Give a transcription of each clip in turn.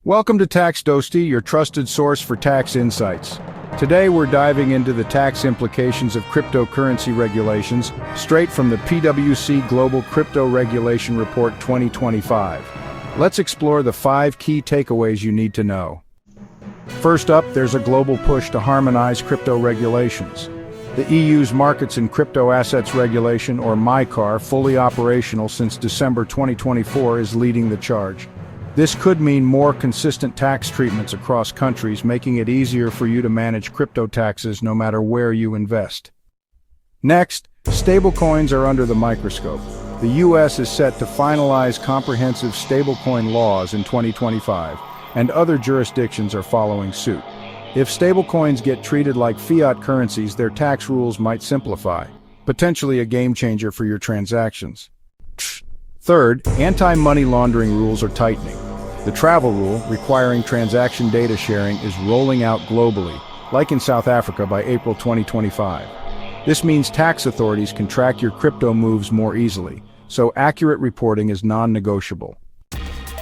Welcome to Tax Dosti, your trusted source for tax insights. Today we're diving into the tax implications of cryptocurrency regulations, straight from the PwC Global Crypto Regulation Report 2025. Let's explore the 5 key takeaways you need to know. First up, there's a global push to harmonize crypto regulations. The EU's Markets in Crypto Assets Regulation, or MiCAR, fully operational since December 2024, is leading the charge. This could mean more consistent tax treatments across countries, making it easier for you to manage crypto taxes no matter where you invest. Next, stablecoins are under the microscope. The US is set to finalize comprehensive stablecoin laws in 2025, and other jurisdictions are following suit. If stablecoins get treated like fiat currencies, their tax rules might simplify, potentially a game changer for your transactions. Third, anti-money laundering rules are tightening. The travel rule, requiring transaction data sharing, is rolling out globally, like in South Africa by April 2025. This means tax authorities can track your crypto moves more easily, so accurate reporting is non-negotiable.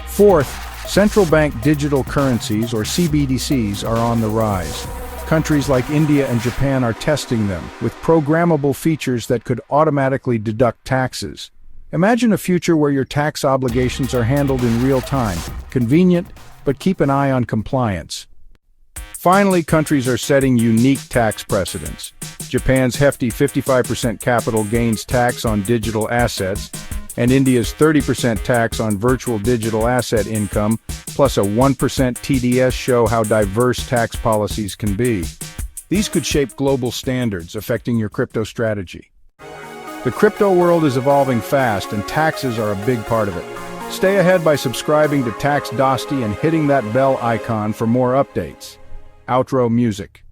Fourth, central bank digital currencies, or CBDCs, are on the rise. Countries like India and Japan are testing them, with programmable features that could automatically deduct taxes. Imagine a future where your tax obligations are handled in real time, convenient, but keep an eye on compliance. Finally, countries are setting unique tax precedents. Japan's hefty 55% capital gains tax on digital assets, and India's 30% tax on virtual digital asset income, plus a 1% TDS show how diverse tax policies can be. These could shape global standards affecting your crypto strategy. The crypto world is evolving fast, and taxes are a big part of it. Stay ahead by subscribing to Tax Dosti and hitting that bell icon for more updates. Outro music.